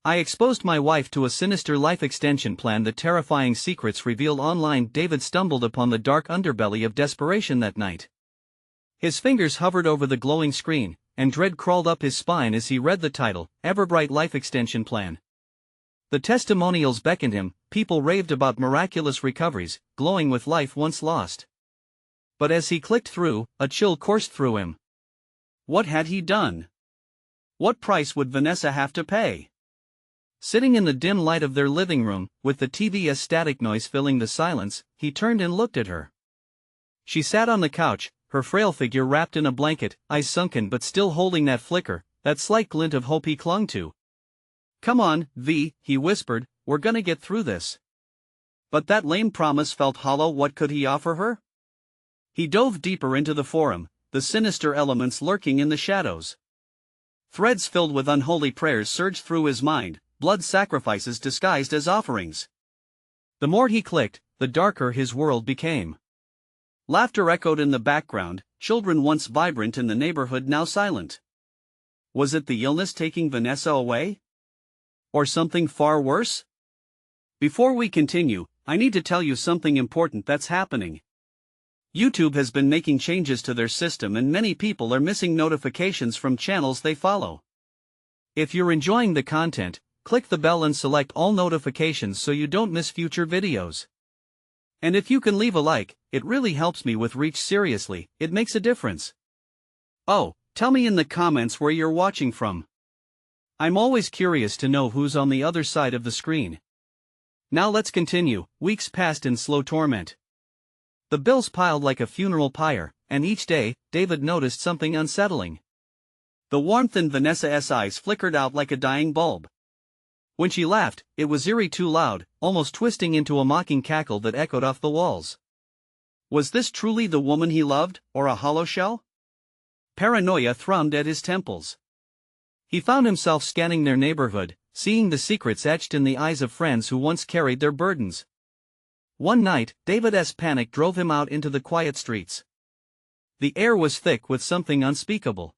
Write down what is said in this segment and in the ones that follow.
I exposed my wife to a sinister life extension plan. The terrifying secrets revealed online. David stumbled upon the dark underbelly of desperation that night. His fingers hovered over the glowing screen, and dread crawled up his spine as he read the title, Everbright Life Extension Plan. The testimonials beckoned him. People raved about miraculous recoveries, glowing with life once lost. But as he clicked through, a chill coursed through him. What had he done? What price would Vanessa have to pay? Sitting in the dim light of their living room, with the TV's static noise filling the silence, he turned and looked at her. She sat on the couch, her frail figure wrapped in a blanket, eyes sunken but still holding that flicker, that slight glint of hope he clung to. "Come on, V," he whispered, "we're gonna get through this." But that lame promise felt hollow. What could he offer her? He dove deeper into the forum, the sinister elements lurking in the shadows. Threads filled with unholy prayers surged through his mind, blood sacrifices disguised as offerings. The more he clicked, the darker his world became. Laughter echoed in the background, children once vibrant in the neighborhood now silent. Was it the illness taking Vanessa away? Or something far worse? Before we continue, I need to tell you something important that's happening. YouTube has been making changes to their system and many people are missing notifications from channels they follow. If you're enjoying the content, click the bell and select all notifications so you don't miss future videos. And if you can leave a like, it really helps me with reach. Seriously, it makes a difference. Oh, tell me in the comments where you're watching from. I'm always curious to know who's on the other side of the screen. Now let's continue. Weeks passed in slow torment. The bills piled like a funeral pyre, and each day, David noticed something unsettling. The warmth in Vanessa's eyes flickered out like a dying bulb. When she laughed, it was eerie, too loud, almost twisting into a mocking cackle that echoed off the walls. Was this truly the woman he loved, or a hollow shell? Paranoia thrummed at his temples. He found himself scanning their neighborhood, seeing the secrets etched in the eyes of friends who once carried their burdens. One night, David's panic drove him out into the quiet streets. The air was thick with something unspeakable.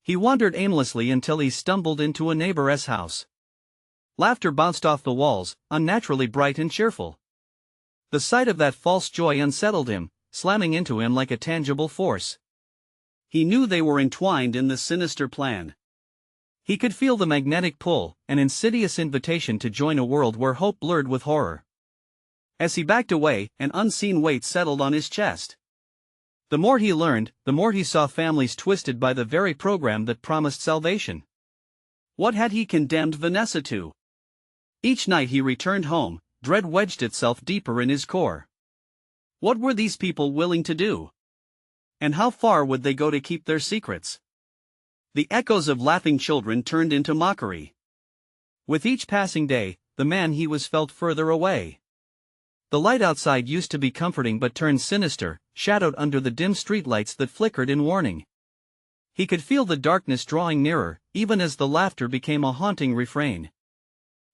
He wandered aimlessly until he stumbled into a neighbor's house. Laughter bounced off the walls, unnaturally bright and cheerful. The sight of that false joy unsettled him, slamming into him like a tangible force. He knew they were entwined in the sinister plan. He could feel the magnetic pull, an insidious invitation to join a world where hope blurred with horror. As he backed away, an unseen weight settled on his chest. The more he learned, the more he saw families twisted by the very program that promised salvation. What had he condemned Vanessa to? Each night he returned home, dread wedged itself deeper in his core. What were these people willing to do? And how far would they go to keep their secrets? The echoes of laughing children turned into mockery. With each passing day, the man he was felt further away. The light outside used to be comforting but turned sinister, shadowed under the dim streetlights that flickered in warning. He could feel the darkness drawing nearer, even as the laughter became a haunting refrain.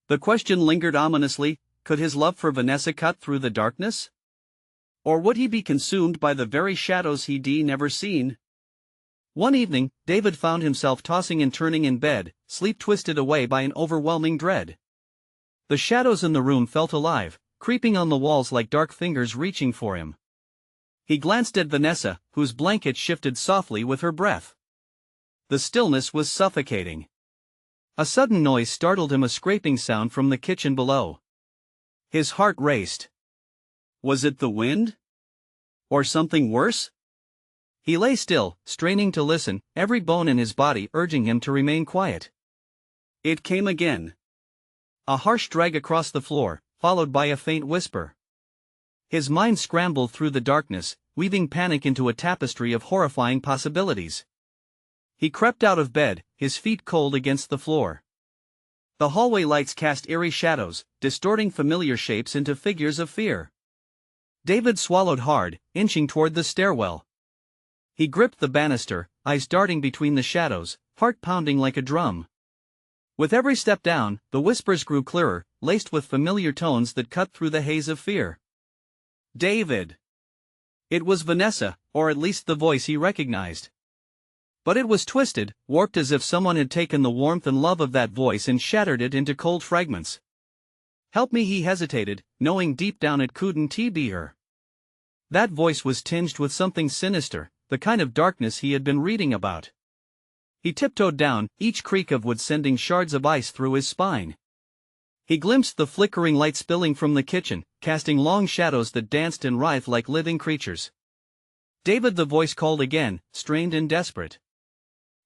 The question lingered ominously, could his love for Vanessa cut through the darkness? Or would he be consumed by the very shadows he'd never seen? One evening, David found himself tossing and turning in bed, sleep twisted away by an overwhelming dread. The shadows in the room felt alive, creeping on the walls like dark fingers reaching for him. He glanced at Vanessa, whose blanket shifted softly with her breath. The stillness was suffocating. A sudden noise startled him, a scraping sound from the kitchen below. His heart raced. Was it the wind? Or something worse? He lay still, straining to listen, every bone in his body urging him to remain quiet. It came again. A harsh drag across the floor, followed by a faint whisper. His mind scrambled through the darkness, weaving panic into a tapestry of horrifying possibilities. He crept out of bed, his feet cold against the floor. The hallway lights cast eerie shadows, distorting familiar shapes into figures of fear. David swallowed hard, inching toward the stairwell. He gripped the banister, eyes darting between the shadows, heart pounding like a drum. With every step down, the whispers grew clearer, laced with familiar tones that cut through the haze of fear. David! It was Vanessa, or at least the voice he recognized. But it was twisted, warped as if someone had taken the warmth and love of that voice and shattered it into cold fragments. "Help me," he hesitated, knowing deep down it couldn't be her. That voice was tinged with something sinister, the kind of darkness he had been reading about. He tiptoed down, each creak of wood sending shards of ice through his spine. He glimpsed the flickering light spilling from the kitchen, casting long shadows that danced and writhed like living creatures. "David," the voice called again, strained and desperate.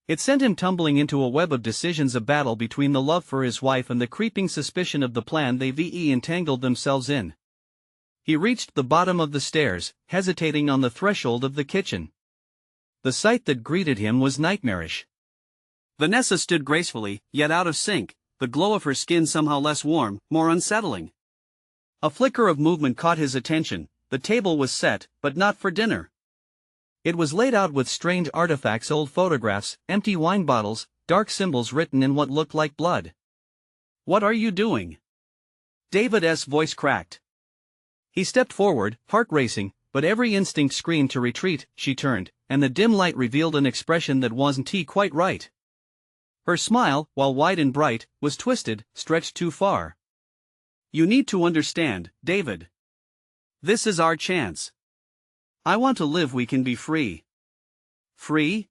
It sent him tumbling into a web of decisions, a battle between the love for his wife and the creeping suspicion of the plan they've entangled themselves in. He reached the bottom of the stairs, hesitating on the threshold of the kitchen. The sight that greeted him was nightmarish. Vanessa stood gracefully, yet out of sync, the glow of her skin somehow less warm, more unsettling. A flicker of movement caught his attention. The table was set, but not for dinner. It was laid out with strange artifacts, old photographs, empty wine bottles, dark symbols written in what looked like blood. "What are you doing?" David's voice cracked. He stepped forward, heart racing, but every instinct screamed to retreat. She turned, and the dim light revealed an expression that wasn't quite right. Her smile, while wide and bright, was twisted, stretched too far. "You need to understand, David. This is our chance. I want to live. We can be free." "Free?"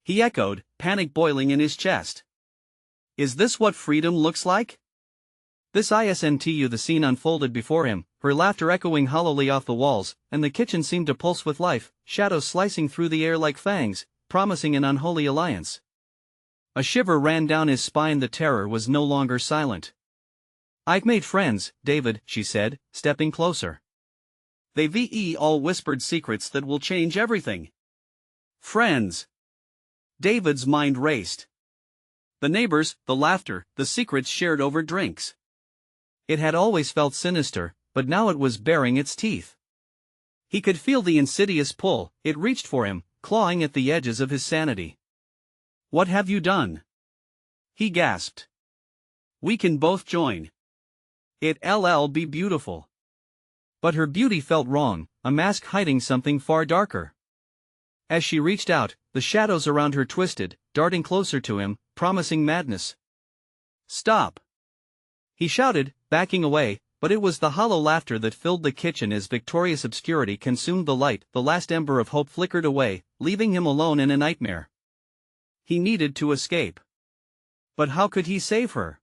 he echoed, panic boiling in his chest. "Is this what freedom looks like?" This isn't the scene unfolded before him, her laughter echoing hollowly off the walls, and the kitchen seemed to pulse with life, shadows slicing through the air like fangs, promising an unholy alliance. A shiver ran down his spine. The terror was no longer silent. "I've made friends, David," she said, stepping closer. "They've all whispered secrets that will change everything." Friends. David's mind raced. The neighbors, the laughter, the secrets shared over drinks. It had always felt sinister, but now it was baring its teeth. He could feel the insidious pull. It reached for him, clawing at the edges of his sanity. "What have you done?" he gasped. "We can both join. It'll be beautiful." But her beauty felt wrong, a mask hiding something far darker. As she reached out, the shadows around her twisted, darting closer to him, promising madness. "Stop!" he shouted, backing away, but it was the hollow laughter that filled the kitchen as victorious obscurity consumed the light. The last ember of hope flickered away, leaving him alone in a nightmare. He needed to escape. But how could he save her?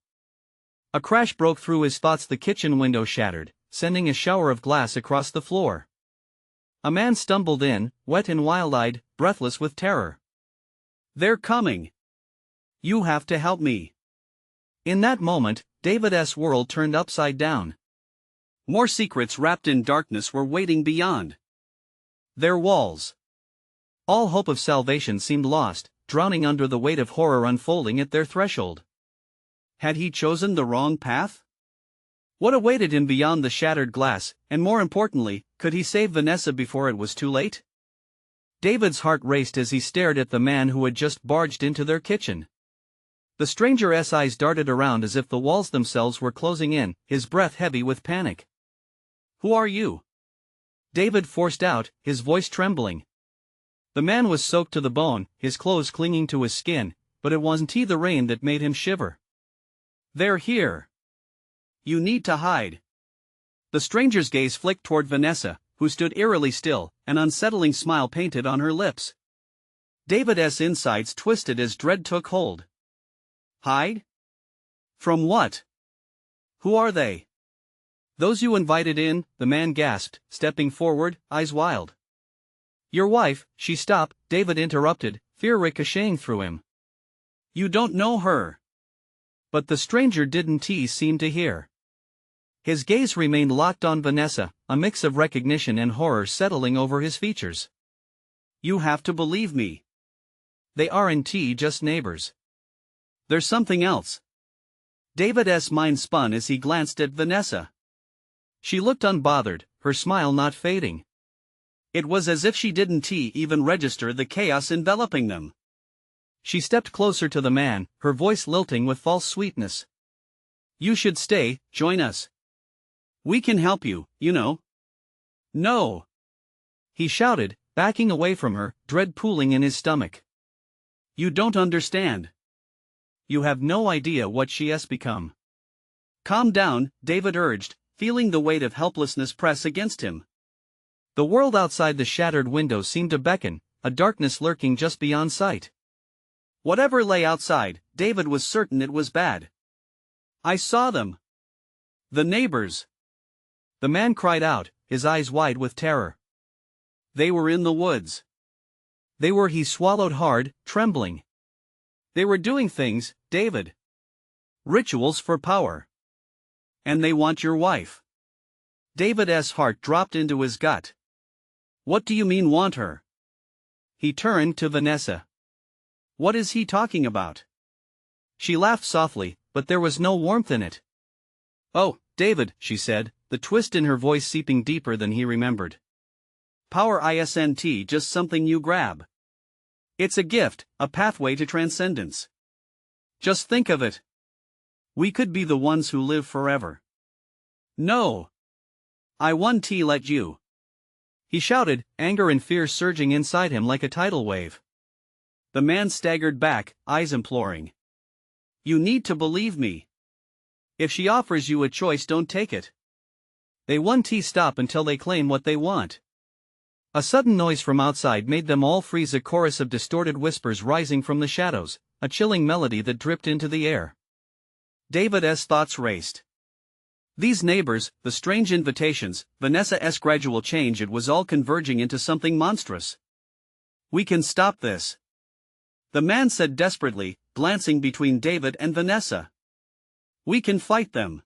A crash broke through his thoughts. The kitchen window shattered, sending a shower of glass across the floor. A man stumbled in, wet and wild-eyed, breathless with terror. "They're coming! You have to help me!" In that moment, David's world turned upside down. More secrets wrapped in darkness were waiting beyond their walls. All hope of salvation seemed lost, drowning under the weight of horror unfolding at their threshold. Had he chosen the wrong path? What awaited him beyond the shattered glass, and more importantly, could he save Vanessa before it was too late? David's heart raced as he stared at the man who had just barged into their kitchen. The stranger's eyes darted around as if the walls themselves were closing in, his breath heavy with panic. "Who are you?" David forced out, his voice trembling. The man was soaked to the bone, his clothes clinging to his skin, but it wasn't the rain that made him shiver. "They're here. You need to hide." The stranger's gaze flicked toward Vanessa, who stood eerily still, an unsettling smile painted on her lips. David's insides twisted as dread took hold. "Hide? From what? Who are they?" "Those you invited in," the man gasped, stepping forward, eyes wild. "Your wife." She stopped. David interrupted, fear ricocheting through him. "You don't know her." But the stranger didn't seem to hear. His gaze remained locked on Vanessa, a mix of recognition and horror settling over his features. "You have to believe me. They aren't just neighbors. There's something else." David's mind spun as he glanced at Vanessa. She looked unbothered, her smile not fading. It was as if she didn't even register the chaos enveloping them. She stepped closer to the man, her voice lilting with false sweetness. "You should stay, join us. We can help you, you know." "No!" he shouted, backing away from her, dread pooling in his stomach. You don't understand. You have no idea what she has become. Calm down, David urged, feeling the weight of helplessness press against him. The world outside the shattered window seemed to beckon, a darkness lurking just beyond sight. Whatever lay outside, David was certain it was bad. I saw them. The neighbors. The man cried out, his eyes wide with terror. They were in the woods. He swallowed hard, trembling. They were doing things, David. Rituals for power. And they want your wife. David's heart dropped into his gut. What do you mean want her? He turned to Vanessa. What is he talking about? She laughed softly, but there was no warmth in it. Oh, David, she said, the twist in her voice seeping deeper than he remembered. Power isn't just something you grab. It's a gift, a pathway to transcendence. Just think of it. We could be the ones who live forever. No. I won't let you. He shouted, anger and fear surging inside him like a tidal wave. The man staggered back, eyes imploring. You need to believe me. If she offers you a choice, don't take it. They won't stop until they claim what they want. A sudden noise from outside made them all freeze, a chorus of distorted whispers rising from the shadows, a chilling melody that dripped into the air. David's thoughts raced. These neighbors, the strange invitations, Vanessa's gradual change, it was all converging into something monstrous. We can stop this. The man said desperately, glancing between David and Vanessa. We can fight them.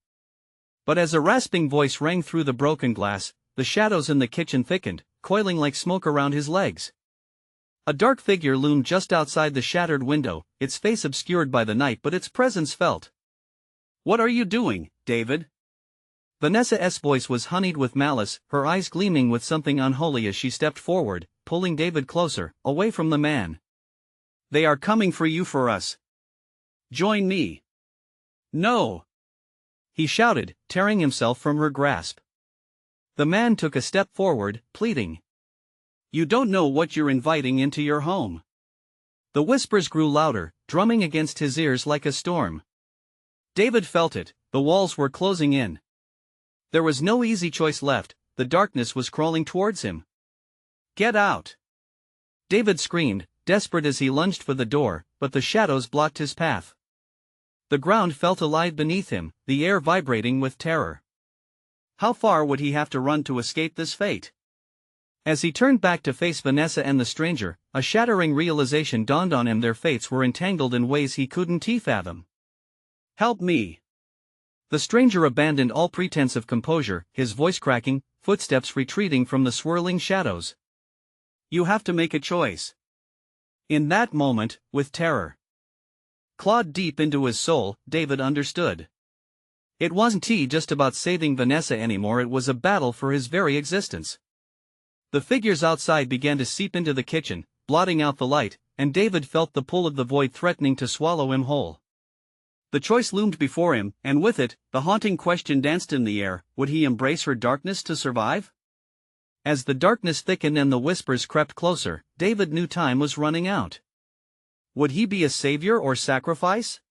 But as a rasping voice rang through the broken glass, the shadows in the kitchen thickened, coiling like smoke around his legs. A dark figure loomed just outside the shattered window, its face obscured by the night but its presence felt. What are you doing, David? Vanessa's voice was honeyed with malice, her eyes gleaming with something unholy as she stepped forward, pulling David closer, away from the man. They are coming for you, for us. Join me. No! He shouted, tearing himself from her grasp. The man took a step forward, pleading. You don't know what you're inviting into your home. The whispers grew louder, drumming against his ears like a storm. David felt it, the walls were closing in. There was no easy choice left, the darkness was crawling towards him. Get out! David screamed, desperate as he lunged for the door, but the shadows blocked his path. The ground felt alive beneath him, the air vibrating with terror. How far would he have to run to escape this fate? As he turned back to face Vanessa and the stranger, a shattering realization dawned on him: their fates were entangled in ways he couldn't fathom. Help me! The stranger abandoned all pretense of composure, his voice cracking, footsteps retreating from the swirling shadows. You have to make a choice. In that moment, with terror clawed deep into his soul, David understood. It wasn't just about saving Vanessa anymore, it was a battle for his very existence. The figures outside began to seep into the kitchen, blotting out the light, and David felt the pull of the void threatening to swallow him whole. The choice loomed before him, and with it, the haunting question danced in the air: would he embrace her darkness to survive? As the darkness thickened and the whispers crept closer, David knew time was running out. Would he be a savior or sacrifice?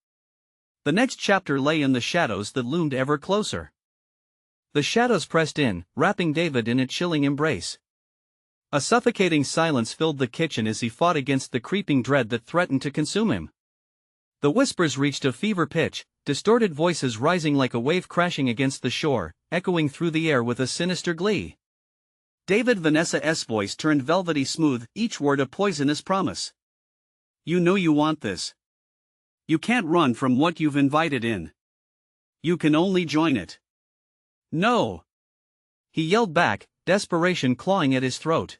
The next chapter lay in the shadows that loomed ever closer. The shadows pressed in, wrapping David in a chilling embrace. A suffocating silence filled the kitchen as he fought against the creeping dread that threatened to consume him. The whispers reached a fever pitch, distorted voices rising like a wave crashing against the shore, echoing through the air with a sinister glee. Vanessa's voice turned velvety smooth, each word a poisonous promise. You know you want this. You can't run from what you've invited in. You can only join it. No! He yelled back, desperation clawing at his throat.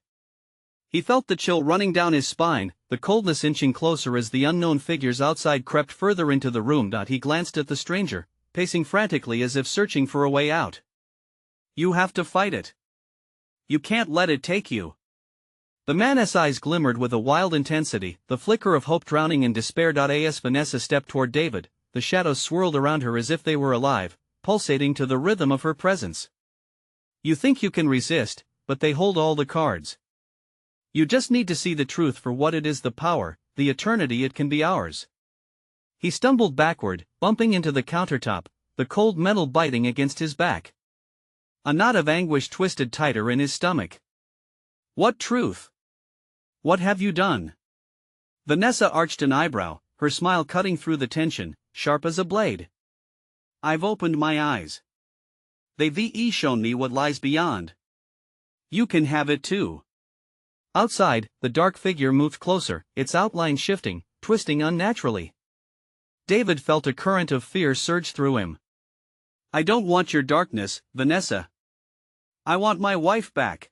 He felt the chill running down his spine, the coldness inching closer as the unknown figures outside crept further into the room. He glanced at the stranger, pacing frantically as if searching for a way out. You have to fight it. You can't let it take you. The man's eyes glimmered with a wild intensity, the flicker of hope drowning in despair. As Vanessa stepped toward David, the shadows swirled around her as if they were alive, pulsating to the rhythm of her presence. You think you can resist, but they hold all the cards. You just need to see the truth for what it is: the power, the eternity it can be ours. He stumbled backward, bumping into the countertop, the cold metal biting against his back. A knot of anguish twisted tighter in his stomach. What truth? What have you done? Vanessa arched an eyebrow, her smile cutting through the tension, sharp as a blade. I've opened my eyes. They've shown me what lies beyond. You can have it too. Outside, the dark figure moved closer, its outline shifting, twisting unnaturally. David felt a current of fear surge through him. I don't want your darkness, Vanessa. I want my wife back.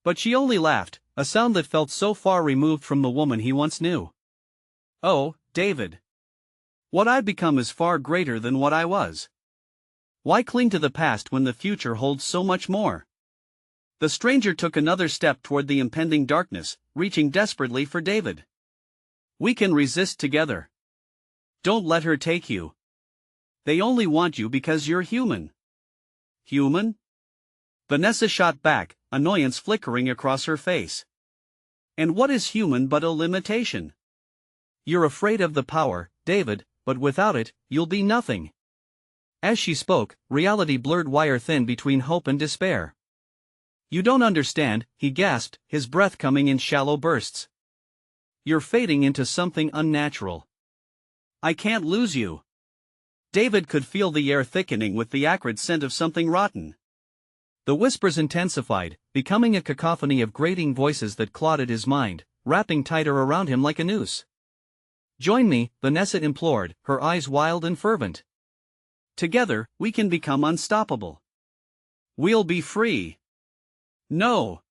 But she only laughed, a sound that felt so far removed from the woman he once knew. Oh, David. What I've become is far greater than what I was. Why cling to the past when the future holds so much more? The stranger took another step toward the impending darkness, reaching desperately for David. We can resist together. Don't let her take you. They only want you because you're human. Human? Vanessa shot back, annoyance flickering across her face. And what is human but a limitation? You're afraid of the power, David, but without it, you'll be nothing. As she spoke, reality blurred wire-thin between hope and despair. You don't understand, he gasped, his breath coming in shallow bursts. You're fading into something unnatural. I can't lose you. David could feel the air thickening with the acrid scent of something rotten. The whispers intensified, becoming a cacophony of grating voices that clotted his mind, wrapping tighter around him like a noose. Join me, Vanessa implored, her eyes wild and fervent. Together, we can become unstoppable. We'll be free. No.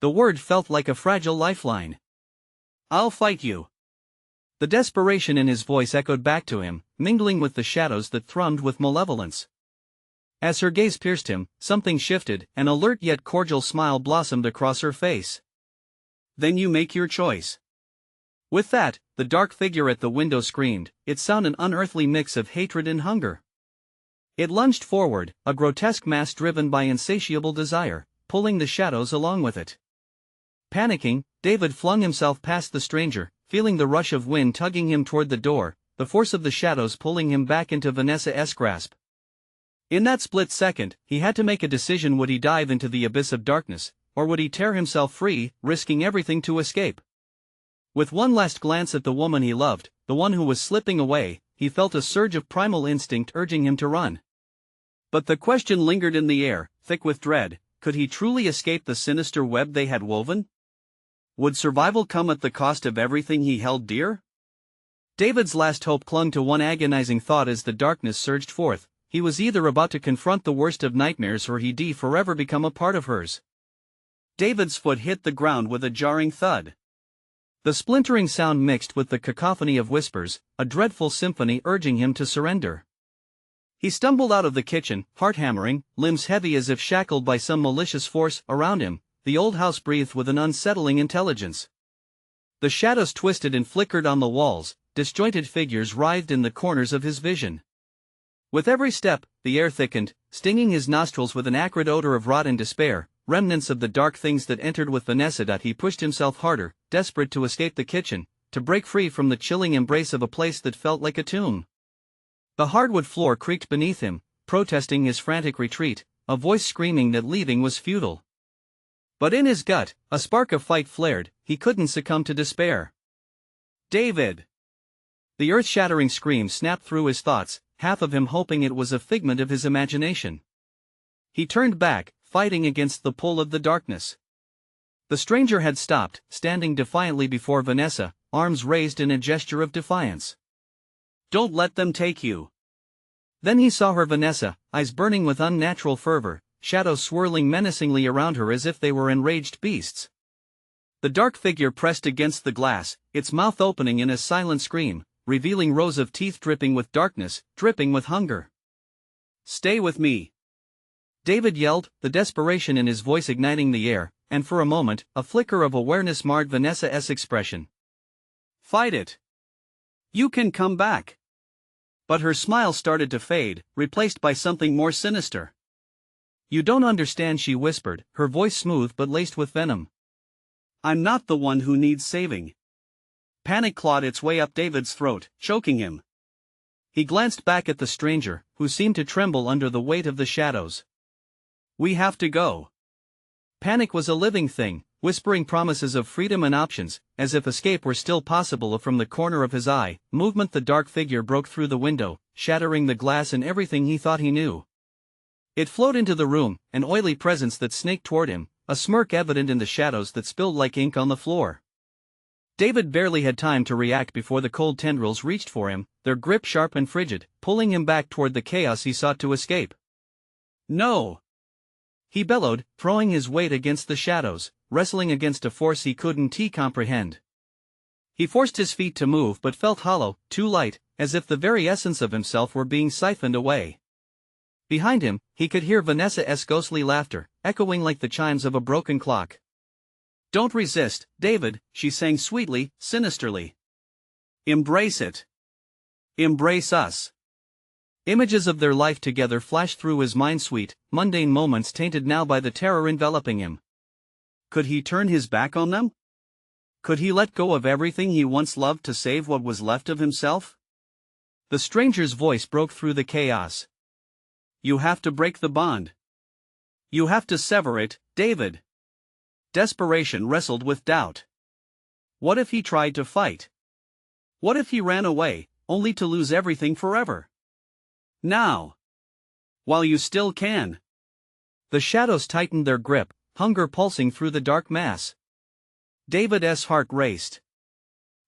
The word felt like a fragile lifeline. I'll fight you. The desperation in his voice echoed back to him, mingling with the shadows that thrummed with malevolence. As her gaze pierced him, something shifted, an alert yet cordial smile blossomed across her face. Then you make your choice. With that, the dark figure at the window screamed, its sound an unearthly mix of hatred and hunger. It lunged forward, a grotesque mass driven by insatiable desire, pulling the shadows along with it. Panicking, David flung himself past the stranger, feeling the rush of wind tugging him toward the door, the force of the shadows pulling him back into Vanessa's grasp. In that split second, he had to make a decision: would he dive into the abyss of darkness, or would he tear himself free, risking everything to escape? With one last glance at the woman he loved, the one who was slipping away, he felt a surge of primal instinct urging him to run. But the question lingered in the air, thick with dread: could he truly escape the sinister web they had woven? Would survival come at the cost of everything he held dear? David's last hope clung to one agonizing thought as the darkness surged forth: he was either about to confront the worst of nightmares or he'd forever become a part of hers. David's foot hit the ground with a jarring thud. The splintering sound mixed with the cacophony of whispers, a dreadful symphony urging him to surrender. He stumbled out of the kitchen, heart hammering, limbs heavy as if shackled by some malicious force. Around him, the old house breathed with an unsettling intelligence. The shadows twisted and flickered on the walls, disjointed figures writhed in the corners of his vision. With every step, the air thickened, stinging his nostrils with an acrid odor of rot and despair, remnants of the dark things that entered with Vanessa. He pushed himself harder, desperate to escape the kitchen, to break free from the chilling embrace of a place that felt like a tomb. The hardwood floor creaked beneath him, protesting his frantic retreat, a voice screaming that leaving was futile. But in his gut, a spark of fight flared. He couldn't succumb to despair. David! The earth-shattering scream snapped through his thoughts, half of him hoping it was a figment of his imagination. He turned back, fighting against the pull of the darkness. The stranger had stopped, standing defiantly before Vanessa, arms raised in a gesture of defiance. Don't let them take you. Then he saw her, Vanessa, eyes burning with unnatural fervor, shadows swirling menacingly around her as if they were enraged beasts. The dark figure pressed against the glass, its mouth opening in a silent scream, revealing rows of teeth dripping with darkness, dripping with hunger. Stay with me! David yelled, the desperation in his voice igniting the air, and for a moment, a flicker of awareness marred Vanessa's expression. Fight it! You can come back! But her smile started to fade, replaced by something more sinister. You don't understand, she whispered, her voice smooth but laced with venom. I'm not the one who needs saving. Panic clawed its way up David's throat, choking him. He glanced back at the stranger, who seemed to tremble under the weight of the shadows. "We have to go." Panic was a living thing, whispering promises of freedom and options, as if escape were still possible. From the corner of his eye, movement, the dark figure broke through the window, shattering the glass and everything he thought he knew. It flowed into the room, an oily presence that snaked toward him, a smirk evident in the shadows that spilled like ink on the floor. David barely had time to react before the cold tendrils reached for him, their grip sharp and frigid, pulling him back toward the chaos he sought to escape. "No!" he bellowed, throwing his weight against the shadows, wrestling against a force he couldn't comprehend. He forced his feet to move but felt hollow, too light, as if the very essence of himself were being siphoned away. Behind him, he could hear Vanessa's ghostly laughter, echoing like the chimes of a broken clock. "Don't resist, David," she sang sweetly, sinisterly. "Embrace it. Embrace us." Images of their life together flashed through his mind, sweet, mundane moments tainted now by the terror enveloping him. Could he turn his back on them? Could he let go of everything he once loved to save what was left of himself? The stranger's voice broke through the chaos. "You have to break the bond. You have to sever it, David." Desperation wrestled with doubt. What if he tried to fight? What if he ran away, only to lose everything forever? Now! While you still can. The shadows tightened their grip, hunger pulsing through the dark mass. David's heart raced.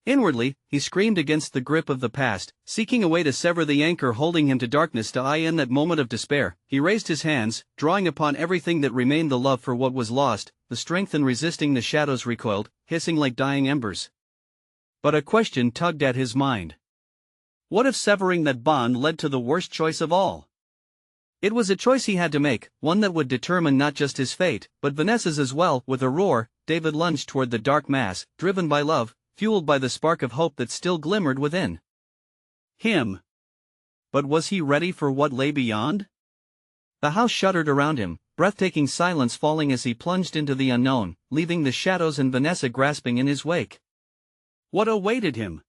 Inwardly, he screamed against the grip of the past, seeking a way to sever the anchor holding him to darkness. In that moment of despair, he raised his hands, drawing upon everything that remained, the love for what was lost, the strength in resisting. The shadows recoiled, hissing like dying embers. But a question tugged at his mind. What if severing that bond led to the worst choice of all? It was a choice he had to make, one that would determine not just his fate, but Vanessa's as well. With a roar, David lunged toward the dark mass, driven by love, fueled by the spark of hope that still glimmered within him. But was he ready for what lay beyond? The house shuddered around him, breathtaking silence falling as he plunged into the unknown, leaving the shadows and Vanessa grasping in his wake. What awaited him?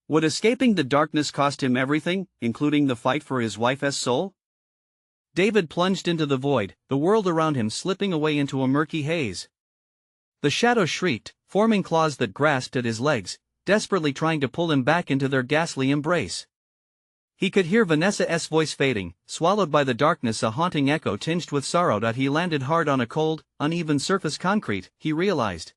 Would escaping the darkness cost him everything, including the fight for his wife's soul? David plunged into the void, the world around him slipping away into a murky haze. The shadows shrieked, forming claws that grasped at his legs, desperately trying to pull him back into their ghastly embrace. He could hear Vanessa's voice fading, swallowed by the darkness, a haunting echo tinged with sorrow. He landed hard on a cold, uneven surface concrete, he realized.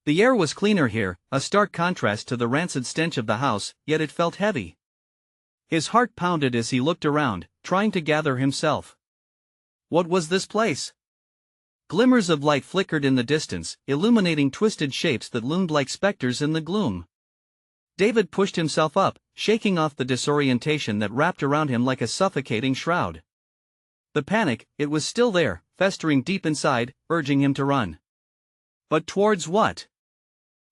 The air was cleaner here, a stark contrast to the rancid stench of the house, yet it felt heavy. His heart pounded as he looked around, trying to gather himself. What was this place? Glimmers of light flickered in the distance, illuminating twisted shapes that loomed like specters in the gloom. David pushed himself up, shaking off the disorientation that wrapped around him like a suffocating shroud. The panic, it was still there, festering deep inside, urging him to run. But towards what?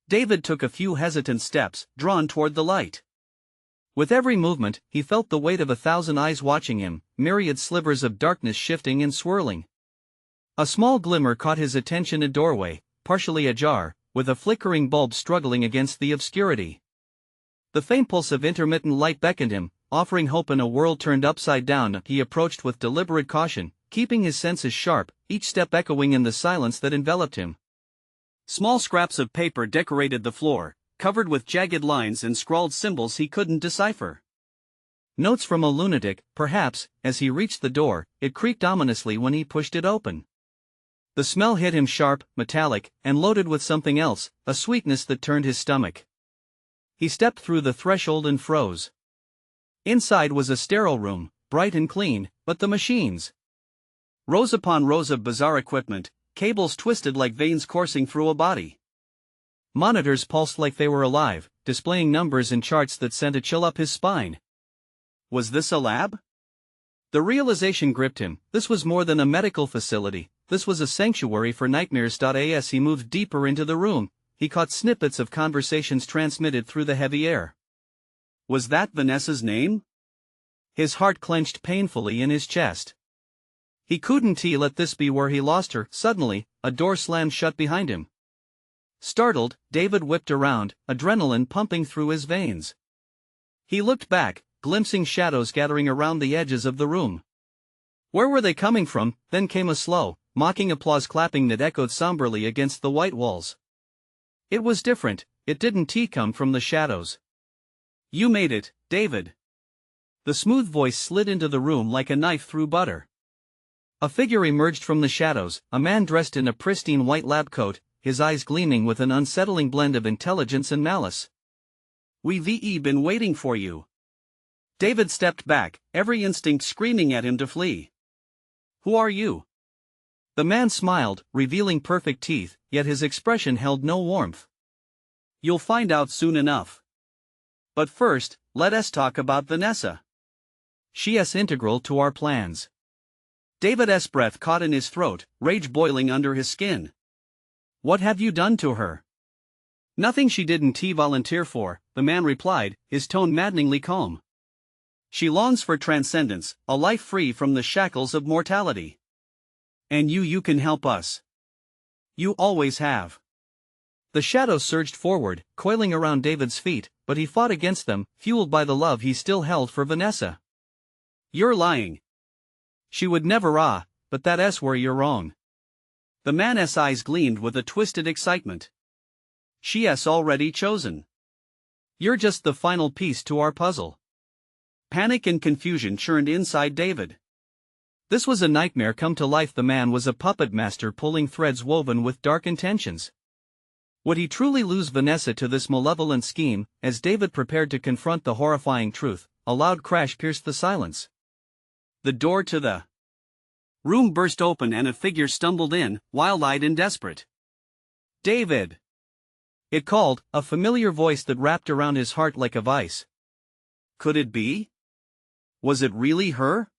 David took a few hesitant steps, drawn toward the light. With every movement, he felt the weight of 1,000 eyes watching him, myriad slivers of darkness shifting and swirling. A small glimmer caught his attention, a doorway, partially ajar, with a flickering bulb struggling against the obscurity. The faint pulse of intermittent light beckoned him, offering hope in a world turned upside down. He approached with deliberate caution, keeping his senses sharp, each step echoing in the silence that enveloped him. Small scraps of paper decorated the floor, covered with jagged lines and scrawled symbols he couldn't decipher. Notes from a lunatic, perhaps. As he reached the door, it creaked ominously when he pushed it open. The smell hit him sharp, metallic, and loaded with something else, a sweetness that turned his stomach. He stepped through the threshold and froze. Inside was a sterile room, bright and clean, but the machines. Rows upon rows of bizarre equipment, cables twisted like veins coursing through a body. Monitors pulsed like they were alive, displaying numbers and charts that sent a chill up his spine. Was this a lab? The realization gripped him. This was more than a medical facility. This was a sanctuary for nightmares. As he moved deeper into the room, he caught snippets of conversations transmitted through the heavy air. Was that Vanessa's name? His heart clenched painfully in his chest. He couldn't let this be where he lost her. Suddenly, a door slammed shut behind him. Startled, David whipped around, adrenaline pumping through his veins. He looked back, glimpsing shadows gathering around the edges of the room. Where were they coming from? Then came a slow, mocking applause clapping that echoed somberly against the white walls. It was different, it didn't come from the shadows. You made it, David. The smooth voice slid into the room like a knife through butter. A figure emerged from the shadows, a man dressed in a pristine white lab coat, his eyes gleaming with an unsettling blend of intelligence and malice. We've been waiting for you. David stepped back, every instinct screaming at him to flee. Who are you? The man smiled, revealing perfect teeth, yet his expression held no warmth. You'll find out soon enough. But first, let us talk about Vanessa. She's integral to our plans. David's breath caught in his throat, rage boiling under his skin. What have you done to her? Nothing she didn't volunteer for, the man replied, his tone maddeningly calm. She longs for transcendence, a life free from the shackles of mortality. And you can help us. You always have. The shadows surged forward, coiling around David's feet, but he fought against them, fueled by the love he still held for Vanessa. You're lying. She would never but that's where you're wrong. The man's eyes gleamed with a twisted excitement. She's already chosen. You're just the final piece to our puzzle. Panic and confusion churned inside David. This was a nightmare come to life. The man was a puppet master pulling threads woven with dark intentions. Would he truly lose Vanessa to this malevolent scheme? As David prepared to confront the horrifying truth, a loud crash pierced the silence. The door to the room burst open and a figure stumbled in, wild-eyed and desperate. David! It called, a familiar voice that wrapped around his heart like a vice. Could it be? Was it really her?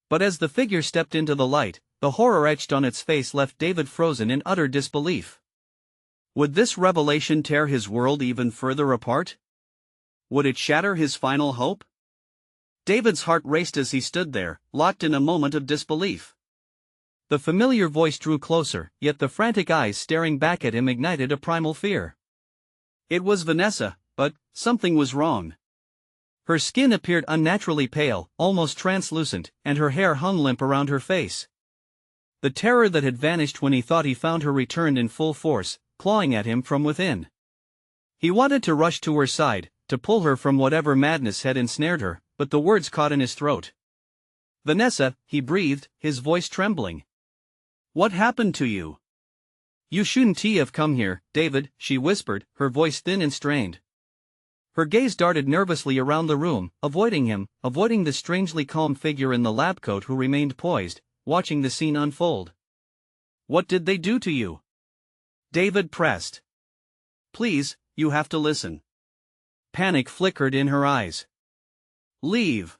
But as the figure stepped into the light, the horror etched on its face left David frozen in utter disbelief. Would this revelation tear his world even further apart? Would it shatter his final hope? David's heart raced as he stood there, locked in a moment of disbelief. The familiar voice drew closer, yet the frantic eyes staring back at him ignited a primal fear. It was Vanessa, but something was wrong. Her skin appeared unnaturally pale, almost translucent, and her hair hung limp around her face. The terror that had vanished when he thought he found her returned in full force, clawing at him from within. He wanted to rush to her side, to pull her from whatever madness had ensnared her, but the words caught in his throat. Vanessa, he breathed, his voice trembling. What happened to you? You shouldn't have come here, David, she whispered, her voice thin and strained. Her gaze darted nervously around the room, avoiding him, avoiding the strangely calm figure in the lab coat who remained poised, watching the scene unfold. What did they do to you? David pressed. Please, you have to listen. Panic flickered in her eyes. Leave.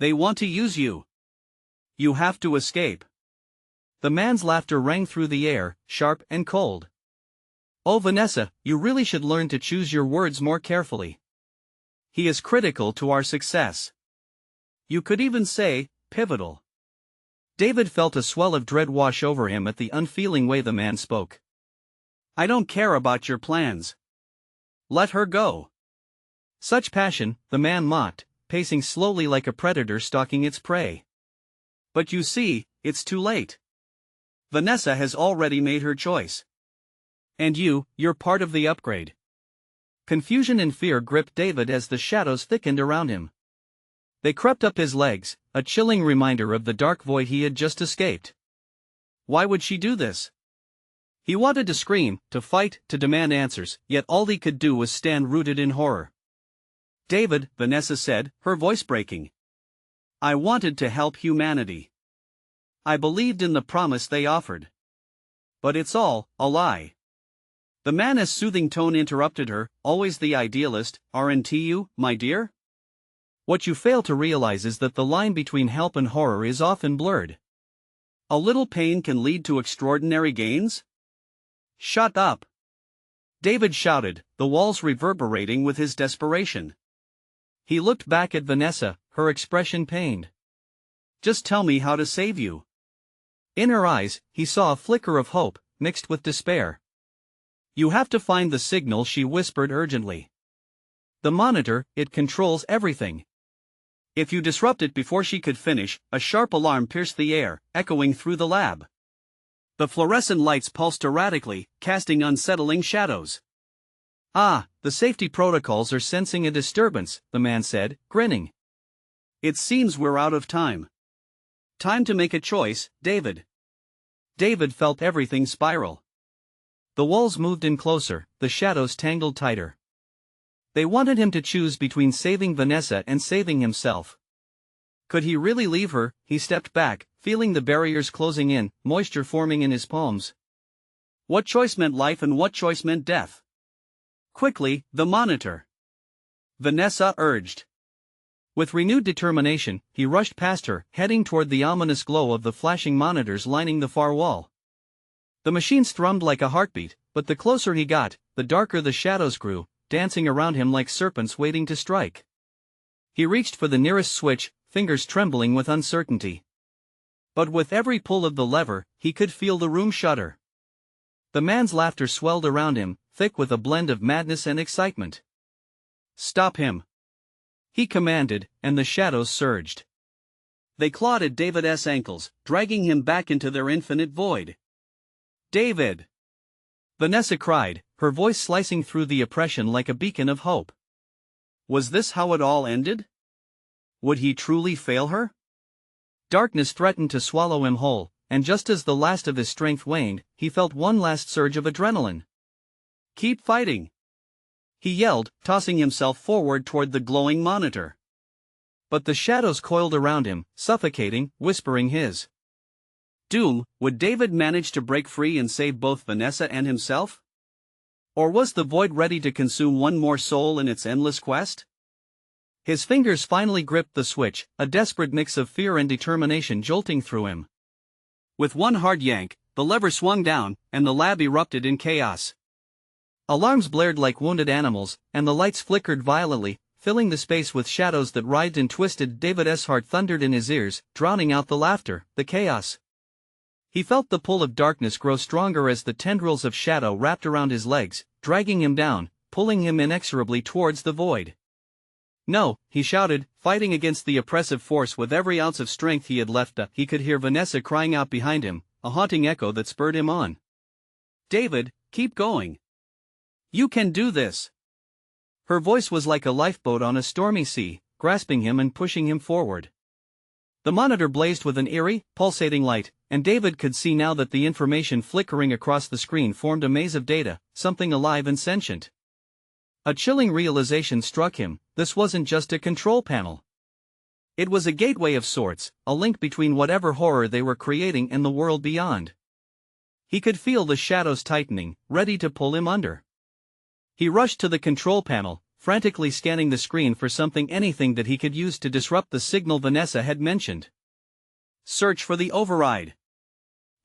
They want to use you. You have to escape. The man's laughter rang through the air, sharp and cold. Oh Vanessa, you really should learn to choose your words more carefully. He is critical to our success. You could even say, pivotal. David felt a swell of dread wash over him at the unfeeling way the man spoke. I don't care about your plans. Let her go. Such passion, the man mocked, pacing slowly like a predator stalking its prey. But you see, it's too late. Vanessa has already made her choice. And you're part of the upgrade. Confusion and fear gripped David as the shadows thickened around him. They crept up his legs, a chilling reminder of the dark void he had just escaped. Why would she do this? He wanted to scream, to fight, to demand answers, yet all he could do was stand rooted in horror. David, Vanessa said, her voice breaking. I wanted to help humanity. I believed in the promise they offered. But it's all a lie. The man's soothing tone interrupted her, always the idealist, aren't you, my dear? What you fail to realize is that the line between help and horror is often blurred. A little pain can lead to extraordinary gains? Shut up! David shouted, the walls reverberating with his desperation. He looked back at Vanessa, her expression pained. Just tell me how to save you. In her eyes, he saw a flicker of hope, mixed with despair. You have to find the signal, she whispered urgently. The monitor, it controls everything. If you disrupt it. Before she could finish, a sharp alarm pierced the air, echoing through the lab. The fluorescent lights pulsed erratically, casting unsettling shadows. Ah, the safety protocols are sensing a disturbance, the man said, grinning. It seems we're out of time. Time to make a choice, David. David felt everything spiral. The walls moved in closer, the shadows tangled tighter. They wanted him to choose between saving Vanessa and saving himself. Could he really leave her? He stepped back, feeling the barriers closing in, moisture forming in his palms. What choice meant life and what choice meant death? Quickly, the monitor. Vanessa urged. With renewed determination, he rushed past her, heading toward the ominous glow of the flashing monitors lining the far wall. The machines thrummed like a heartbeat, but the closer he got, the darker the shadows grew, dancing around him like serpents waiting to strike. He reached for the nearest switch, fingers trembling with uncertainty. But with every pull of the lever, he could feel the room shudder. The man's laughter swelled around him, thick with a blend of madness and excitement. Stop him! He commanded, and the shadows surged. They clawed at David's ankles, dragging him back into their infinite void. David! Vanessa cried, her voice slicing through the oppression like a beacon of hope. Was this how it all ended? Would he truly fail her? Darkness threatened to swallow him whole, and just as the last of his strength waned, he felt one last surge of adrenaline. Keep fighting! He yelled, tossing himself forward toward the glowing monitor. But the shadows coiled around him, suffocating, whispering his doom. Would David manage to break free and save both Vanessa and himself? Or was the void ready to consume one more soul in its endless quest? His fingers finally gripped the switch, a desperate mix of fear and determination jolting through him. With one hard yank, the lever swung down, and the lab erupted in chaos. Alarms blared like wounded animals, and the lights flickered violently, filling the space with shadows that writhed and twisted. David's heart thundered in his ears, drowning out the laughter, the chaos. He felt the pull of darkness grow stronger as the tendrils of shadow wrapped around his legs, dragging him down, pulling him inexorably towards the void. No, he shouted, fighting against the oppressive force with every ounce of strength he had left. He could hear Vanessa crying out behind him, a haunting echo that spurred him on. David, keep going. You can do this. Her voice was like a lifeboat on a stormy sea, grasping him and pushing him forward. The monitor blazed with an eerie, pulsating light, and David could see now that the information flickering across the screen formed a maze of data, something alive and sentient. A chilling realization struck him: this wasn't just a control panel. It was a gateway of sorts, a link between whatever horror they were creating and the world beyond. He could feel the shadows tightening, ready to pull him under. He rushed to the control panel, frantically scanning the screen for anything that he could use to disrupt the signal Vanessa had mentioned. Search for the override.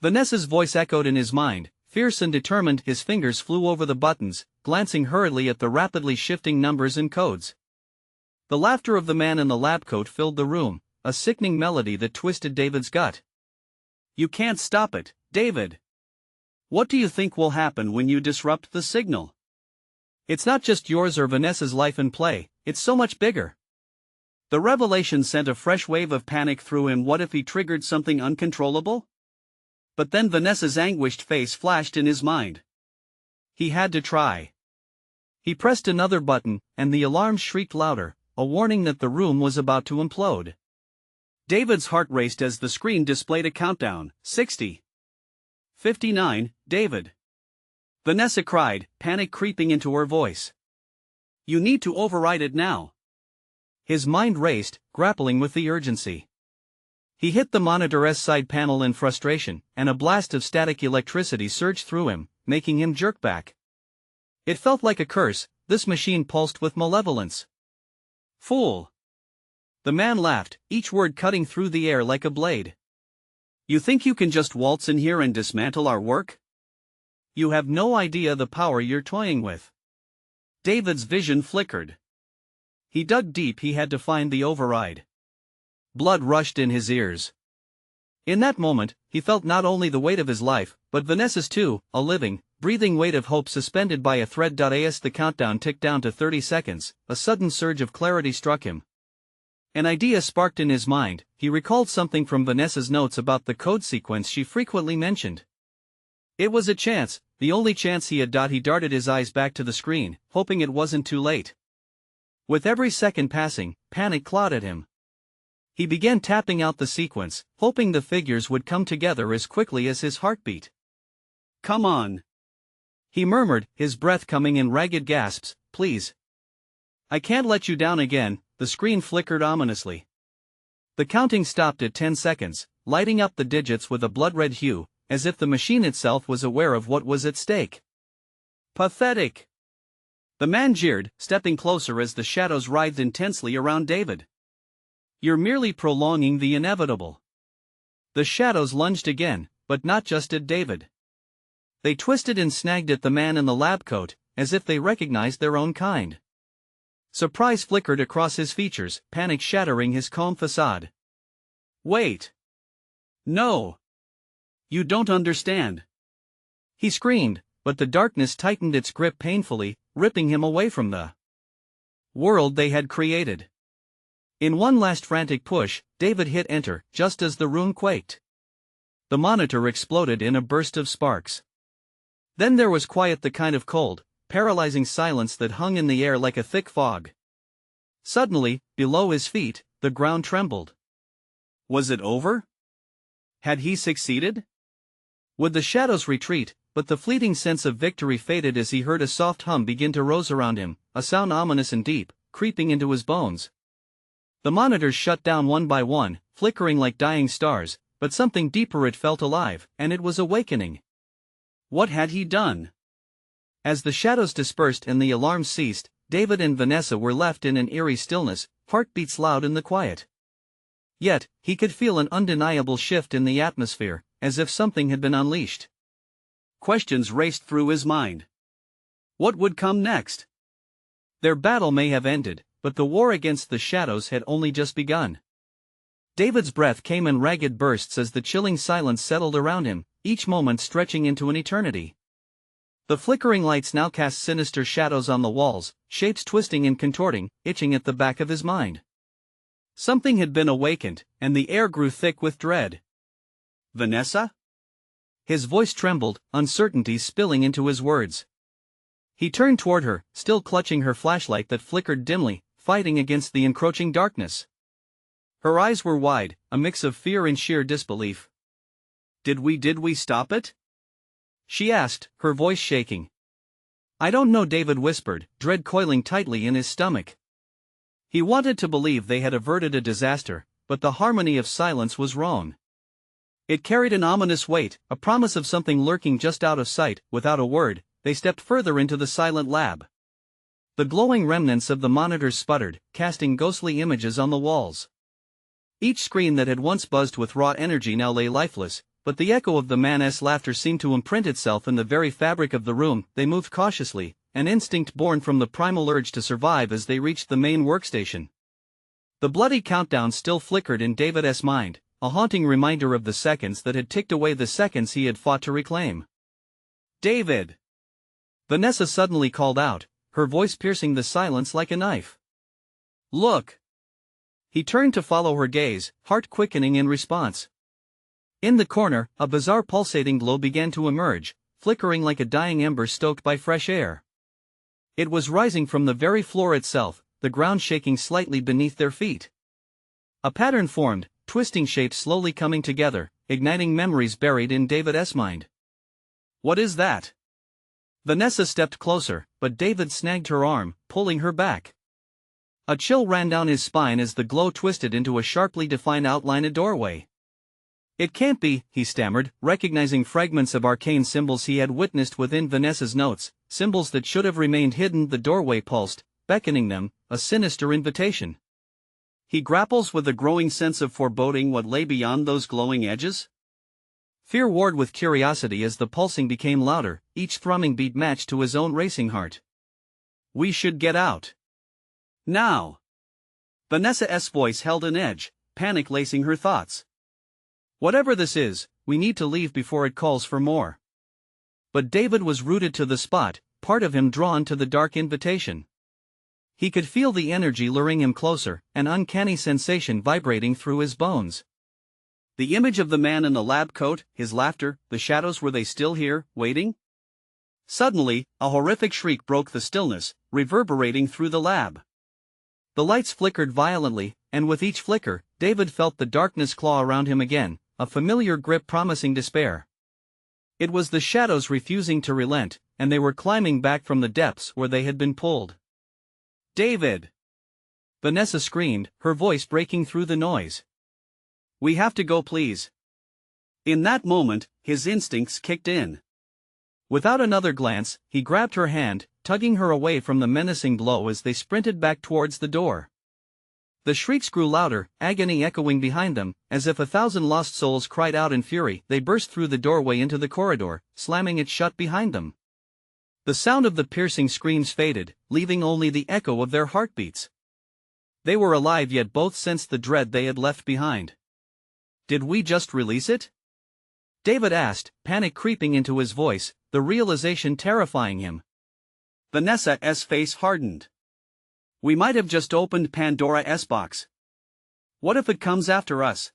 Vanessa's voice echoed in his mind, fierce and determined. His fingers flew over the buttons, glancing hurriedly at the rapidly shifting numbers and codes. The laughter of the man in the lab coat filled the room, a sickening melody that twisted David's gut. You can't stop it, David. What do you think will happen when you disrupt the signal? It's not just yours or Vanessa's life in play, it's so much bigger. The revelation sent a fresh wave of panic through him. What if he triggered something uncontrollable? But then Vanessa's anguished face flashed in his mind. He had to try. He pressed another button, and the alarm shrieked louder, a warning that the room was about to implode. David's heart raced as the screen displayed a countdown. 60. 59, David. Vanessa cried, panic creeping into her voice. You need to override it now. His mind raced, grappling with the urgency. He hit the monitor's side panel in frustration, and a blast of static electricity surged through him, making him jerk back. It felt like a curse. This machine pulsed with malevolence. Fool! The man laughed, each word cutting through the air like a blade. You think you can just waltz in here and dismantle our work? You have no idea the power you're toying with. David's vision flickered. He dug deep. He had to find the override. Blood rushed in his ears. In that moment, he felt not only the weight of his life, but Vanessa's too, a living, breathing weight of hope suspended by a thread. As the countdown ticked down to 30 seconds, a sudden surge of clarity struck him. An idea sparked in his mind. He recalled something from Vanessa's notes about the code sequence she frequently mentioned. It was a chance, the only chance he had. He darted his eyes back to the screen, hoping it wasn't too late. With every second passing, panic clawed at him. He began tapping out the sequence, hoping the figures would come together as quickly as his heartbeat. "Come on," he murmured, his breath coming in ragged gasps. "Please. I can't let you down again." The screen flickered ominously. The counting stopped at 10 seconds, lighting up the digits with a blood-red hue, as if the machine itself was aware of what was at stake. "Pathetic!" the man jeered, stepping closer as the shadows writhed intensely around David. "You're merely prolonging the inevitable." The shadows lunged again, but not just at David. They twisted and snagged at the man in the lab coat, as if they recognized their own kind. Surprise flickered across his features, panic shattering his calm facade. "Wait! No! You don't understand!" he screamed, but the darkness tightened its grip painfully, ripping him away from the world they had created. In one last frantic push, David hit enter, just as the room quaked. The monitor exploded in a burst of sparks. Then there was quiet, the kind of cold, paralyzing silence that hung in the air like a thick fog. Suddenly, below his feet, the ground trembled. Was it over? Had he succeeded? Would the shadows retreat? But the fleeting sense of victory faded as he heard a soft hum begin to rise around him, a sound ominous and deep, creeping into his bones. The monitors shut down one by one, flickering like dying stars, but something deeper, it felt alive, and it was awakening. What had he done? As the shadows dispersed and the alarms ceased, David and Vanessa were left in an eerie stillness, heartbeats loud in the quiet. Yet, he could feel an undeniable shift in the atmosphere, as if something had been unleashed. Questions raced through his mind. What would come next? Their battle may have ended, but the war against the shadows had only just begun. David's breath came in ragged bursts as the chilling silence settled around him, each moment stretching into an eternity. The flickering lights now cast sinister shadows on the walls, shapes twisting and contorting, itching at the back of his mind. Something had been awakened, and the air grew thick with dread. "Vanessa?" His voice trembled, uncertainty spilling into his words. He turned toward her, still clutching her flashlight that flickered dimly, fighting against the encroaching darkness. Her eyes were wide, a mix of fear and sheer disbelief. Did we stop it?" she asked, her voice shaking. "I don't know," David whispered, dread coiling tightly in his stomach. He wanted to believe they had averted a disaster, but the harmony of silence was wrong. It carried an ominous weight, a promise of something lurking just out of sight. Without a word, they stepped further into the silent lab. The glowing remnants of the monitors sputtered, casting ghostly images on the walls. Each screen that had once buzzed with raw energy now lay lifeless, but the echo of the man's laughter seemed to imprint itself in the very fabric of the room. They moved cautiously, an instinct born from the primal urge to survive as they reached the main workstation. The bloody countdown still flickered in David's mind, a haunting reminder of the seconds that had ticked away, the seconds he had fought to reclaim. "David!" Vanessa suddenly called out, her voice piercing the silence like a knife. "Look!" He turned to follow her gaze, heart quickening in response. In the corner, a bizarre pulsating glow began to emerge, flickering like a dying ember stoked by fresh air. It was rising from the very floor itself, the ground shaking slightly beneath their feet. A pattern formed, twisting shapes slowly coming together, igniting memories buried in David's mind. "What is that?" Vanessa stepped closer, but David snagged her arm, pulling her back. A chill ran down his spine as the glow twisted into a sharply defined outline, a doorway. "It can't be," he stammered, recognizing fragments of arcane symbols he had witnessed within Vanessa's notes, symbols that should have remained hidden. The doorway pulsed, beckoning them, a sinister invitation. He grapples with a growing sense of foreboding. What lay beyond those glowing edges? Fear warred with curiosity as the pulsing became louder, each thrumming beat matched to his own racing heart. "We should get out. Now." Vanessa's voice held an edge, panic lacing her thoughts. "Whatever this is, we need to leave before it calls for more." But David was rooted to the spot, part of him drawn to the dark invitation. He could feel the energy luring him closer, an uncanny sensation vibrating through his bones. The image of the man in the lab coat, his laughter, the shadows, were they still here, waiting? Suddenly, a horrific shriek broke the stillness, reverberating through the lab. The lights flickered violently, and with each flicker, David felt the darkness claw around him again, a familiar grip promising despair. It was the shadows refusing to relent, and they were climbing back from the depths where they had been pulled. "David!" Vanessa screamed, her voice breaking through the noise. "We have to go, please." In that moment, his instincts kicked in. Without another glance, he grabbed her hand, tugging her away from the menacing blow as they sprinted back towards the door. The shrieks grew louder, agony echoing behind them, as if 1,000 lost souls cried out in fury. They burst through the doorway into the corridor, slamming it shut behind them. The sound of the piercing screams faded, leaving only the echo of their heartbeats. They were alive, yet both sensed the dread they had left behind. "Did we just release it?" David asked, panic creeping into his voice, the realization terrifying him. Vanessa's face hardened. "We might have just opened Pandora's box. What if it comes after us?"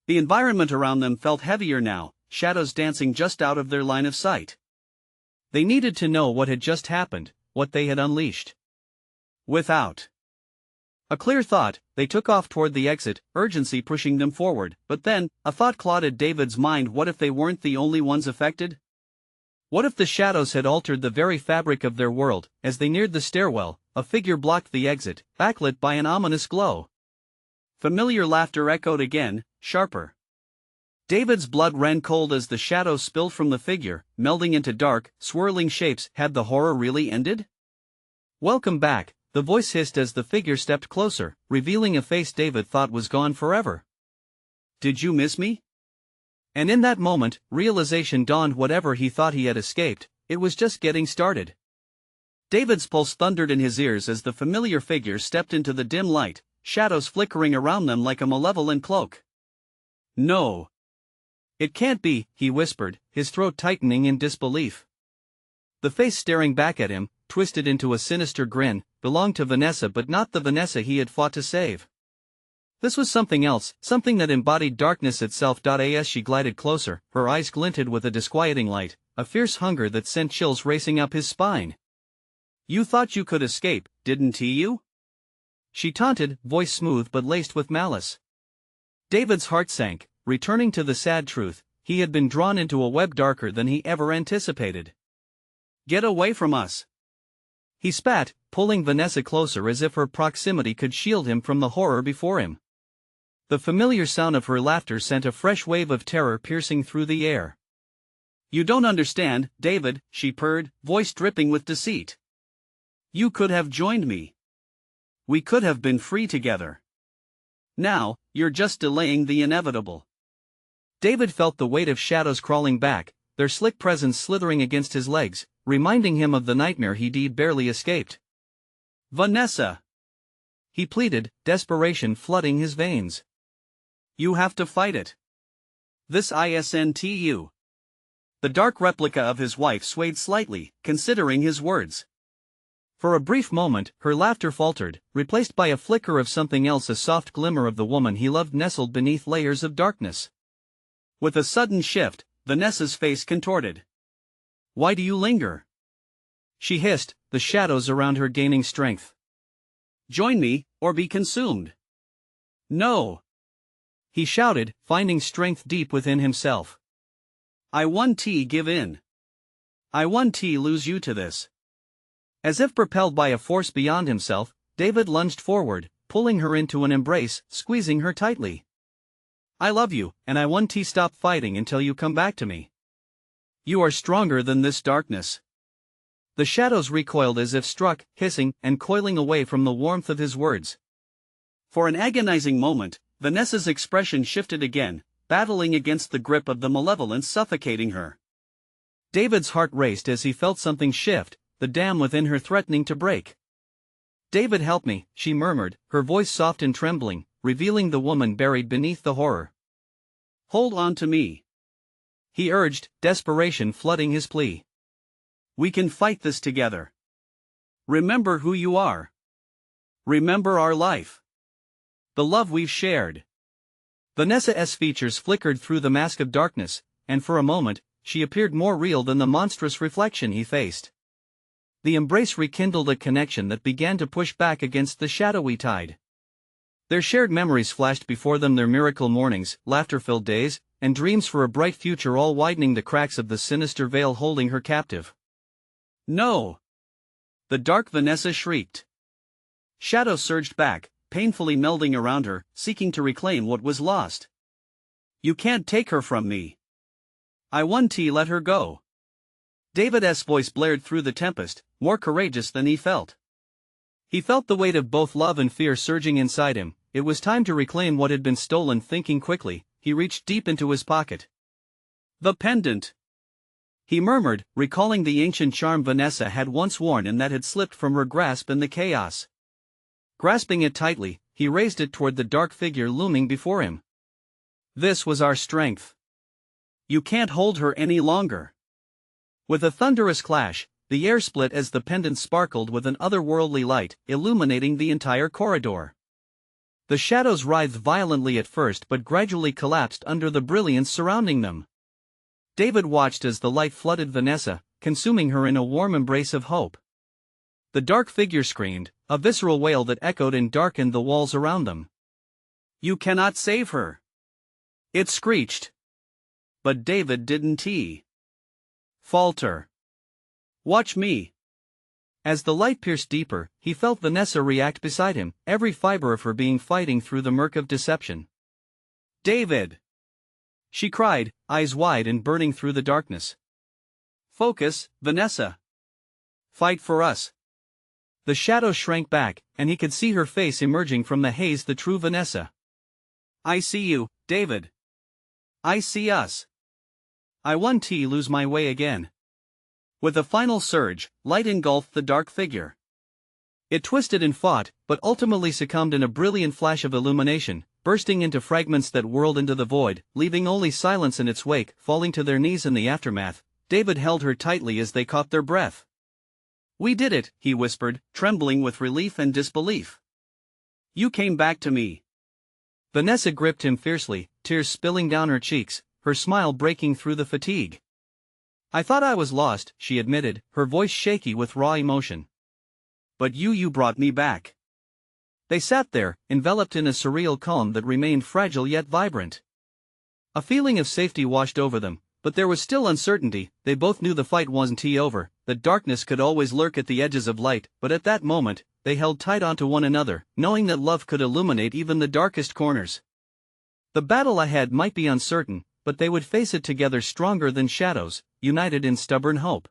The environment around them felt heavier now, shadows dancing just out of their line of sight. They needed to know what had just happened, what they had unleashed. Without a clear thought, they took off toward the exit, urgency pushing them forward. But then, a thought clouded David's mind. What if they weren't the only ones affected? What if the shadows had altered the very fabric of their world? As they neared the stairwell, a figure blocked the exit, backlit by an ominous glow. Familiar laughter echoed again, sharper. David's blood ran cold as the shadows spilled from the figure, melding into dark, swirling shapes. Had the horror really ended? "Welcome back," the voice hissed as the figure stepped closer, revealing a face David thought was gone forever. "Did you miss me?" And in that moment, realization dawned. Whatever he thought he had escaped, it was just getting started. David's pulse thundered in his ears as the familiar figure stepped into the dim light, shadows flickering around them like a malevolent cloak. "No. It can't be," he whispered, his throat tightening in disbelief. The face staring back at him, twisted into a sinister grin, belonged to Vanessa, but not the Vanessa he had fought to save. This was something else, something that embodied darkness itself. As she glided closer, her eyes glinted with a disquieting light, a fierce hunger that sent chills racing up his spine. "You thought you could escape, didn't you?" she taunted, voice smooth but laced with malice. David's heart sank, returning to the sad truth. He had been drawn into a web darker than he ever anticipated. "Get away from us!" he spat, pulling Vanessa closer as if her proximity could shield him from the horror before him. The familiar sound of her laughter sent a fresh wave of terror piercing through the air. "You don't understand, David," she purred, voice dripping with deceit. "You could have joined me. We could have been free together. Now, you're just delaying the inevitable." David felt the weight of shadows crawling back, their slick presence slithering against his legs, reminding him of the nightmare he'd barely escaped. "Vanessa!" he pleaded, desperation flooding his veins. "You have to fight it. This isn't you." The dark replica of his wife swayed slightly, considering his words. For a brief moment, her laughter faltered, replaced by a flicker of something else, a soft glimmer of the woman he loved nestled beneath layers of darkness. With a sudden shift, Vanessa's face contorted. "Why do you linger?" she hissed, the shadows around her gaining strength. "Join me, or be consumed." "No!" he shouted, finding strength deep within himself. "I won't give in. I won't lose you to this." As if propelled by a force beyond himself, David lunged forward, pulling her into an embrace, squeezing her tightly. "I love you, and I won't stop fighting until you come back to me. You are stronger than this darkness." The shadows recoiled as if struck, hissing and coiling away from the warmth of his words. For an agonizing moment, Vanessa's expression shifted again, battling against the grip of the malevolence suffocating her. David's heart raced as he felt something shift, the dam within her threatening to break. "David, help me," she murmured, her voice soft and trembling, revealing the woman buried beneath the horror. "Hold on to me." he urged, desperation flooding his plea. "We can fight this together. Remember who you are. Remember our life. The love we've shared." Vanessa's features flickered through the mask of darkness, and for a moment, she appeared more real than the monstrous reflection he faced. The embrace rekindled a connection that began to push back against the shadowy tide. Their shared memories flashed before them, their miracle mornings, laughter-filled days, and dreams for a bright future, all widening the cracks of the sinister veil holding her captive. "No!" the dark Vanessa shrieked. Shadows surged back, painfully melding around her, seeking to reclaim what was lost. "You can't take her from me. I won't let her go." David's voice blared through the tempest, more courageous than he felt. He felt the weight of both love and fear surging inside him. It was time to reclaim what had been stolen. Thinking quickly, he reached deep into his pocket. "The pendant," he murmured, recalling the ancient charm Vanessa had once worn and that had slipped from her grasp in the chaos. Grasping it tightly, he raised it toward the dark figure looming before him. "This was our strength. You can't hold her any longer." With a thunderous clash, the air split as the pendant sparkled with an otherworldly light, illuminating the entire corridor. The shadows writhed violently at first but gradually collapsed under the brilliance surrounding them. David watched as the light flooded Vanessa, consuming her in a warm embrace of hope. The dark figure screamed, a visceral wail that echoed and darkened the walls around them. "You cannot save her!" it screeched. But David didn't falter. "Watch me." As the light pierced deeper, he felt Vanessa react beside him, every fiber of her being fighting through the murk of deception. "David!" she cried, eyes wide and burning through the darkness. "Focus, Vanessa. Fight for us." The shadow shrank back, and he could see her face emerging from the haze, the true Vanessa. "I see you, David. I see us. I won't lose my way again." With a final surge, light engulfed the dark figure. It twisted and fought, but ultimately succumbed in a brilliant flash of illumination, bursting into fragments that whirled into the void, leaving only silence in its wake. Falling to their knees in the aftermath, David held her tightly as they caught their breath. "We did it," he whispered, trembling with relief and disbelief. "You came back to me." Vanessa gripped him fiercely, tears spilling down her cheeks, her smile breaking through the fatigue. "I thought I was lost," she admitted, her voice shaky with raw emotion. "But you brought me back." They sat there, enveloped in a surreal calm that remained fragile yet vibrant. A feeling of safety washed over them, but there was still uncertainty. They both knew the fight wasn't over, that darkness could always lurk at the edges of light, but at that moment, they held tight onto one another, knowing that love could illuminate even the darkest corners. The battle ahead might be uncertain, but they would face it together, stronger than shadows, united in stubborn hope.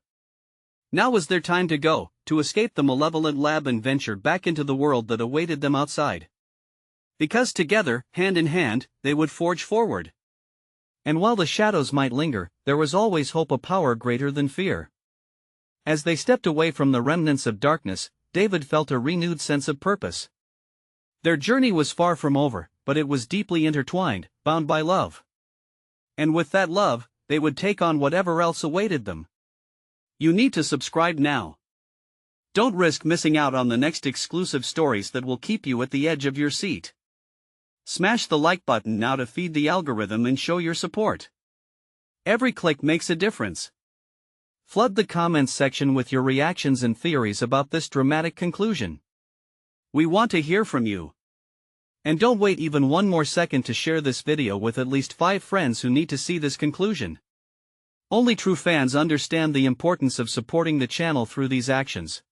Now was their time to go, to escape the malevolent lab and venture back into the world that awaited them outside. Because together, hand in hand, they would forge forward. And while the shadows might linger, there was always hope, a power greater than fear. As they stepped away from the remnants of darkness, David felt a renewed sense of purpose. Their journey was far from over, but it was deeply intertwined, bound by love. And with that love, they would take on whatever else awaited them. You need to subscribe now. Don't risk missing out on the next exclusive stories that will keep you at the edge of your seat. Smash the like button now to feed the algorithm and show your support. Every click makes a difference. Flood the comments section with your reactions and theories about this dramatic conclusion. We want to hear from you. And don't wait even one more second to share this video with at least 5 friends who need to see this conclusion. Only true fans understand the importance of supporting the channel through these actions.